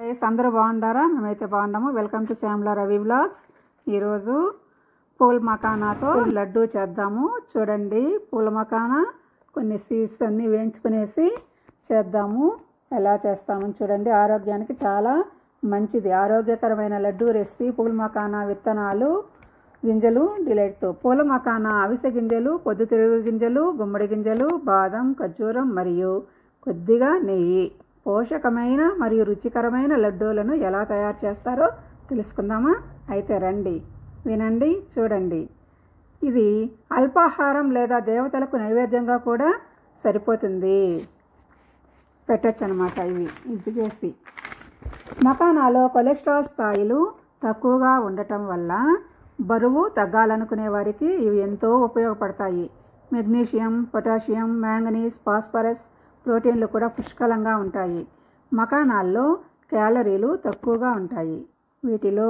అందరూ బాగుండారా? మేమైతే బాగున్నాము. Welcome to Shyamala Ravi vlogs. ఈరోజు పూల మకానాతో లడ్డు చేద్దాము. చూడండి, పూల మకానా కొన్ని సీడ్స్ అన్నీ వేయించుకునేసి చేద్దాము. ఎలా చేస్తామని చూడండి. ఆరోగ్యానికి చాలా మంచిది. ఆరోగ్యకరమైన లడ్డు రెసిపీ. పూల మకానా విత్తనాలు, గింజలు డిలైట్తో. పూల మకానా అవిసె గింజలు, పొద్దుతిరుగుడు గింజలు, గుమ్మడి గింజలు, బాదం, ఖర్జూరం మరియు కొద్దిగా నెయ్యి. పోషకమైన మరియు రుచికరమైన లడ్డూలను ఎలా తయారు చేస్తారో తెలుసుకుందామా? అయితే రండి, వినండి, చూడండి. ఇది అల్పాహారం లేదా దేవతలకు నైవేద్యంగా కూడా సరిపోతుంది. పెట్టచ్చు అన్నమాట. ఇది చేసి మకానాలో కొలెస్ట్రాల్ స్థాయిలు తక్కువగా ఉండటం వల్ల బరువు తగ్గాలనుకునే వారికి ఇవి ఎంతో ఉపయోగపడతాయి. మెగ్నీషియం, పొటాషియం, మ్యాంగనీస్, ఫాస్ఫరస్, ప్రోటీన్లు కూడా పుష్కలంగా ఉంటాయి. మకానాల్లో క్యాలరీలు తక్కువగా ఉంటాయి. వీటిలో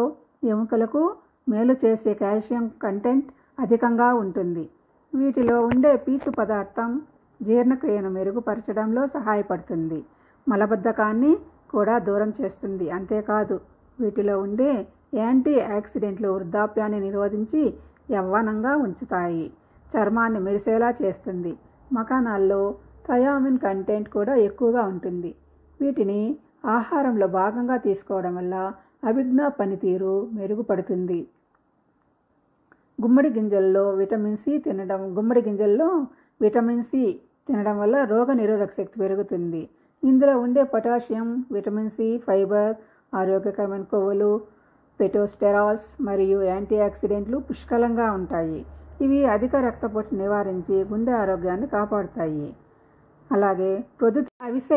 ఎముకలకు మేలు చేసే కాల్షియం కంటెంట్ అధికంగా ఉంటుంది. వీటిలో ఉండే పీచు పదార్థం జీర్ణక్రియను మెరుగుపరచడంలో సహాయపడుతుంది. మలబద్ధకాన్ని కూడా దూరం చేస్తుంది. అంతేకాదు, వీటిలో ఉండే యాంటీ ఆక్సిడెంట్లు వృద్ధాప్యాన్ని నిరోధించి యవ్వనంగా ఉంచుతాయి. చర్మాన్ని మెరిసేలా చేస్తుంది. మకానాల్లో థయామిన్ కంటెంట్ కూడా ఎక్కువగా ఉంటుంది. వీటిని ఆహారంలో భాగంగా తీసుకోవడం వల్ల అభిజ్ఞా పనితీరు మెరుగుపడుతుంది. గుమ్మడి గింజల్లో విటమిన్ సి తినడం వల్ల రోగ నిరోధక శక్తి పెరుగుతుంది. ఇందులో ఉండే పొటాషియం, విటమిన్ సి, ఫైబర్, ఆరోగ్యకరమైన కొవ్వులు, పెటోస్టెరాల్స్ మరియు యాంటీ ఆక్సిడెంట్లు పుష్కలంగా ఉంటాయి. ఇవి అధిక రక్తపోటు నివారించి గుండె ఆరోగ్యాన్ని కాపాడుతాయి. అలాగే అవిసె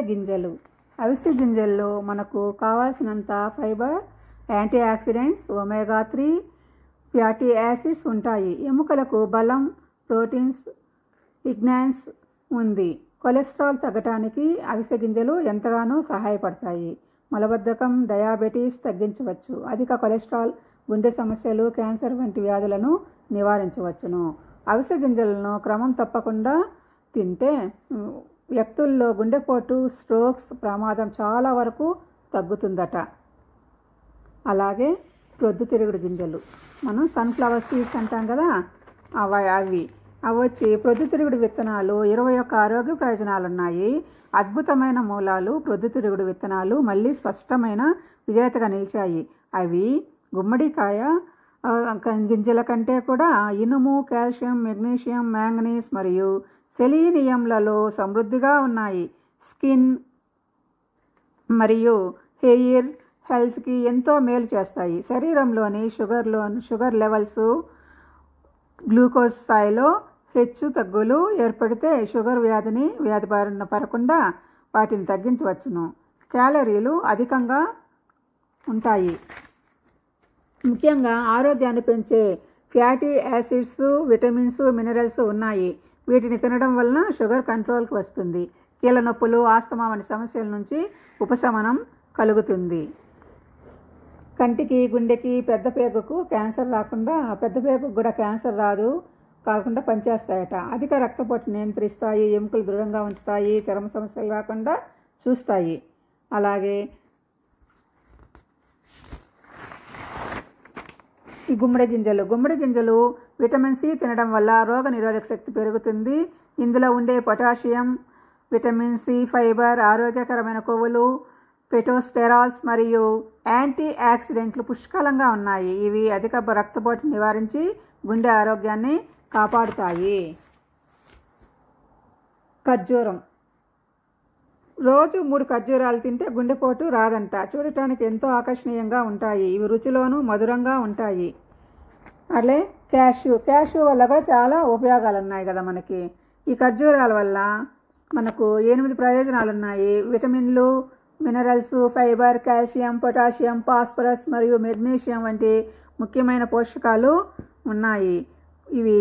గింజల్లో మనకు కావాల్సినంత fibre, antioxidants, omega 3 fatty acids ఉంటాయి. ఎముకలకు బలం, ప్రోటీన్స్, ఇగ్నాన్స్ ఉంది. కొలెస్ట్రాల్ తగ్గటానికి అవిసె గింజలు ఎంతగానో సహాయపడతాయి. మలబద్ధకం, డయాబెటీస్ తగ్గించవచ్చు. అధిక కొలెస్ట్రాల్ గుండె సమస్యలు, క్యాన్సర్ వంటి వ్యాధులను నివారించవచ్చును. అవిసె గింజలను క్రమం తప్పకుండా తింటే వ్యక్తుల్లో గుండెపోటు, స్ట్రోక్స్ ప్రమాదం చాలా వరకు తగ్గుతుందట. అలాగే ప్రొద్దుతిరుగుడు గింజలు, మనం సన్ఫ్లవర్ సీడ్స్ అంటాం కదా, అవి వచ్చి ప్రొద్దుతిరుగుడు విత్తనాలు. 21 ఆరోగ్య ప్రయోజనాలు ఉన్నాయి. అద్భుతమైన మూలాలు ప్రొద్దుతిరుగుడు విత్తనాలు మళ్ళీ స్పష్టమైన విజేతగా నిలిచాయి. అవి గుమ్మడికాయ గింజల కంటే కూడా ఇనుము, కాల్షియం, మెగ్నీషియం, మ్యాంగనీస్ మరియు సెలీనియంలలో సమృద్ధిగా ఉన్నాయి. స్కిన్ మరియు హెయిర్ హెల్త్కి ఎంతో మేలు చేస్తాయి. శరీరంలోని షుగర్ లెవెల్స్, గ్లూకోజ్ స్థాయిలో హెచ్చు తగ్గులు ఏర్పడితే షుగర్ వ్యాధి బారిన పడకుండా వాటిని తగ్గించవచ్చును. క్యాలరీలు అధికంగా ఉంటాయి. ముఖ్యంగా ఆరోగ్యాన్ని పెంచే ఫ్యాటీ యాసిడ్స్, విటమిన్స్, మినరల్స్ ఉన్నాయి. వీటిని తినడం వలన షుగర్ కంట్రోల్కి వస్తుంది. కీళ్ళ నొప్పులు, ఆస్తమా వంటి సమస్యల నుంచి ఉపశమనం కలుగుతుంది. కంటికి, గుండెకి, పెద్ద పేగుకు క్యాన్సర్ రాకుండా, పెద్ద పేగుకు కూడా క్యాన్సర్ కాకుండా పనిచేస్తాయట. అధిక రక్తపోటు నియంత్రిస్తాయి. ఎముకలు దృఢంగా ఉంచుతాయి. చర్మ సమస్యలు రాకుండా చూస్తాయి. అలాగే ఈ గుమ్మడి గింజలు విటమిన్ సి తినడం వల్ల రోగ నిరోధక శక్తి పెరుగుతుంది. ఇందులో ఉండే పొటాషియం, విటమిన్ సి, ఫైబర్, ఆరోగ్యకరమైన కొవ్వులు, పెటోస్టెరాల్స్ మరియు యాంటీ ఆక్సిడెంట్లు పుష్కలంగా ఉన్నాయి. ఇవి అధిక రక్తపోటు నివారించి గుండె ఆరోగ్యాన్ని కాపాడుతాయి. ఖర్జూరం, రోజు 3 ఖర్జూరాలు తింటే గుండెపోటు రాదంట. చూడటానికి ఎంతో ఆకర్షణీయంగా ఉంటాయి. ఇవి రుచిలోనూ మధురంగా ఉంటాయి. అట్లే క్యాష్యూ వల్ల కూడా చాలా ఉపయోగాలు ఉన్నాయి కదా మనకి. ఈ ఖర్జూరాల వల్ల మనకు 8 ప్రయోజనాలు ఉన్నాయి. విటమిన్లు, minerals, fibre, calcium, potassium, phosphorus మరియు మెగ్నీషియం వంటి ముఖ్యమైన పోషకాలు ఉన్నాయి. ఇవి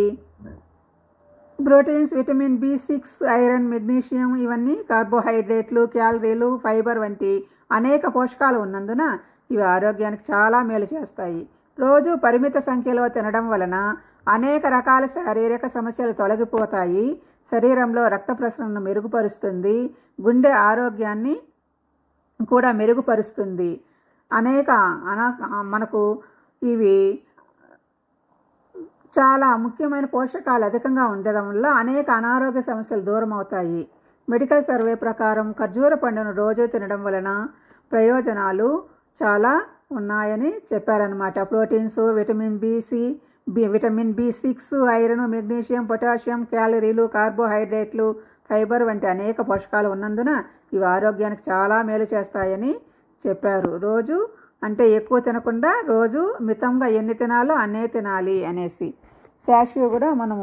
proteins, vitamin B6, iron, magnesium ఇవన్నీ కార్బోహైడ్రేట్లు, క్యాలరీలు, ఫైబర్ వంటి అనేక పోషకాలు ఉన్నందున ఇవి ఆరోగ్యానికి చాలా మేలు చేస్తాయి. రోజు పరిమిత సంఖ్యలో తినడం వలన అనేక రకాల శారీరక సమస్యలు తొలగిపోతాయి. శరీరంలో రక్త ప్రసరణను మెరుగుపరుస్తుంది. గుండె ఆరోగ్యాన్ని కూడా మెరుగుపరుస్తుంది. మనకు ఇవి చాలా ముఖ్యమైన పోషకాలు అధికంగా ఉండడం వల్ల అనేక అనారోగ్య సమస్యలు దూరం అవుతాయి. మెడికల్ సర్వే ప్రకారం ఖర్జూర పండును రోజు తినడం వలన ప్రయోజనాలు చాలా ఉన్నాయని చెప్పారనమాట. Proteins, vitamin B6, iron, magnesium, potassium, క్యాలరీలు, కార్బోహైడ్రేట్లు, ఫైబర్ వంటి అనేక పోషకాలు ఉన్నందున ఇవి ఆరోగ్యానికి చాలా మేలు చేస్తాయని చెప్పారు. రోజు అంటే ఎక్కువ తినకుండా రోజు మితంగా ఎన్ని తినాలో అన్నే తినాలి అనేసి. క్యాష్యూ కూడా మనం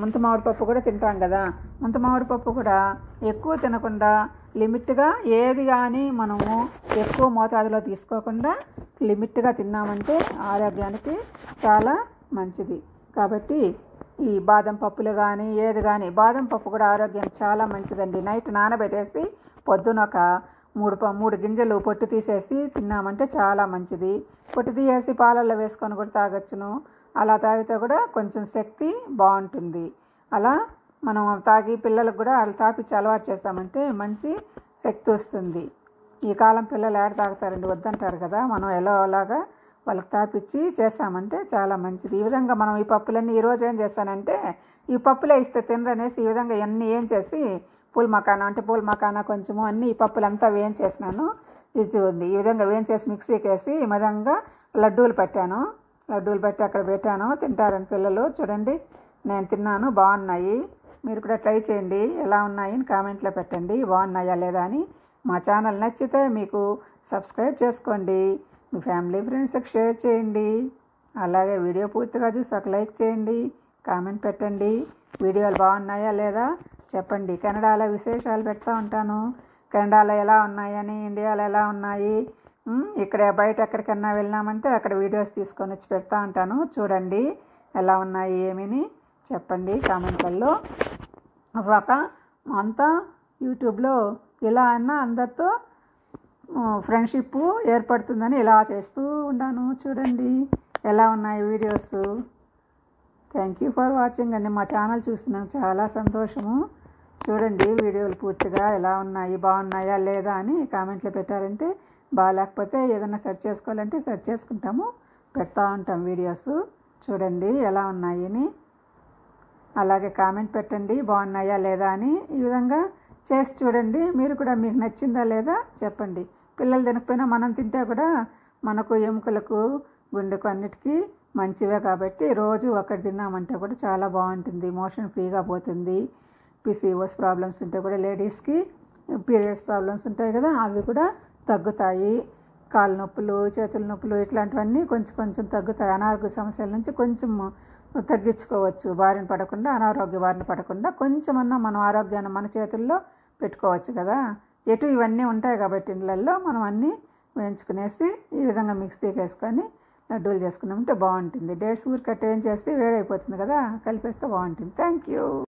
ముంత మామిడి పప్పు కూడా తింటాం కదా, ముంత మామిడి పప్పు కూడా ఎక్కువ తినకుండా లిమిట్గా ఏది కానీ మనము ఎక్కువ మోతాదులో తీసుకోకుండా లిమిట్గా తిన్నామంటే ఆరోగ్యానికి చాలా మంచిది. కాబట్టి ఈ బాదం పప్పులు కానీ ఏది కానీ, బాదం పప్పు కూడా ఆరోగ్యానికి చాలా మంచిదండి. నైట్ నానబెట్టేసి పొద్దున ఒక 3 గింజలు పొట్టు తీసేసి తిన్నామంటే చాలా మంచిది. పొట్టు తీసేసి పాలల్లో వేసుకొని కూడా తాగొచ్చును. అలా తాగితే కూడా కొంచెం శక్తి బాగుంటుంది. అలా మనం తాగి పిల్లలకు కూడా అలా తాపిచ్చి అలవాటు చేస్తామంటే మంచి శక్తి వస్తుంది. ఈ కాలం పిల్లలు ఏడ తాగుతారండి, వద్దంటారు కదా. మనం అలాగా వాళ్ళకి తాపిచ్చి చేస్తామంటే చాలా మంచిది. ఈ విధంగా మనం ఈ పప్పులన్నీ ఈరోజు ఏం చేస్తానంటే ఈ పప్పులే ఇస్తే తినరనేసి ఈ విధంగా అన్నీ ఏం చేసి పూల్ మకానా కొంచెము అన్నీ ఈ పప్పులంతా వేయించేసినాను. ఇది ఉంది, ఈ విధంగా వేయించేసి మిక్సీకి వేసి ఈ విధంగా లడ్డూలు పెట్టి అక్కడ పెట్టాను. తింటారని పిల్లలు. చూడండి, నేను తిన్నాను, బాగున్నాయి. మీరు కూడా ట్రై చేయండి, ఎలా ఉన్నాయి అని కామెంట్లో పెట్టండి, బాగున్నాయా లేదా అని. మా ఛానల్ నచ్చితే మీకు సబ్స్క్రైబ్ చేసుకోండి, మీ ఫ్యామిలీ ఫ్రెండ్స్కి షేర్ చేయండి. అలాగే వీడియో పూర్తిగా చూసి ఒక లైక్ చేయండి, కామెంట్ పెట్టండి. వీడియోలు బాగున్నాయా లేదా చెప్పండి. కెనడాలో విశేషాలు పెడతా ఉంటాను. కెనడాలో ఎలా ఉన్నాయని, ఇండియాలో ఎలా ఉన్నాయి, ఇక్కడ బయట ఎక్కడికన్నా వెళ్ళినామంటే అక్కడ వీడియోస్ తీసుకొని వచ్చి పెడతా ఉంటాను. చూడండి ఎలా ఉన్నాయి ఏమని చెప్పండి కామెంట్లలో. అంతా యూట్యూబ్లో ఇలా అన్నా అందరితో ఫ్రెండ్షిప్ ఏర్పడుతుందని ఇలా చేస్తూ ఉన్నాను. చూడండి ఎలా ఉన్నాయి videos. Thank you for watching అండి. మా ఛానల్ చూస్తున్నాను చాలా సంతోషము. చూడండి వీడియోలు పూర్తిగా ఎలా ఉన్నాయి, బాగున్నాయా లేదా అని కామెంట్లో పెట్టారంటే, బాగాలేకపోతే ఏదైనా సెర్చ్ చేసుకోవాలంటే సెర్చ్ చేసుకుంటాము, పెడతా ఉంటాం వీడియోస్. చూడండి ఎలా ఉన్నాయి అని. అలాగే కామెంట్ పెట్టండి బాగున్నాయా లేదా అని. ఈ విధంగా చేసి చూడండి. మీరు కూడా మీకు నచ్చిందా లేదా చెప్పండి. పిల్లలు తినకపోయినా మనం తింటే కూడా మనకు ఎముకలకు, గుండెకు అన్నిటికీ మంచివే. కాబట్టి రోజు ఒకటి తిన్నామంటే కూడా చాలా బాగుంటుంది. మోషన్ ఫ్రీగా పోతుంది. PCOS ప్రాబ్లమ్స్ ఉంటే కూడా లేడీస్కి, పీరియడ్స్ ప్రాబ్లమ్స్ ఉంటాయి కదా, అవి కూడా తగ్గుతాయి. కాళ్ళ నొప్పులు, చేతుల నొప్పులు ఇట్లాంటివన్నీ కొంచెం తగ్గుతాయి. అనారోగ్య సమస్యల నుంచి కొంచెం తగ్గించుకోవచ్చు. అనారోగ్య బారిన పడకుండా కొంచెమన్నా మనం ఆరోగ్యాన్ని మన చేతుల్లో పెట్టుకోవచ్చు కదా. ఇవన్నీ ఉంటాయి కాబట్టి ఇళ్ళల్లో మనం అన్నీ వేయించుకునేసి ఈ విధంగా మిక్సీకి వేసుకొని లడ్డూలు చేసుకున్నామంటే బాగుంటుంది. డేట్స్ ఊరికట్ట ఏం చేసి వేడైపోతుంది కదా, కలిపేస్తే బాగుంటుంది. Thank you.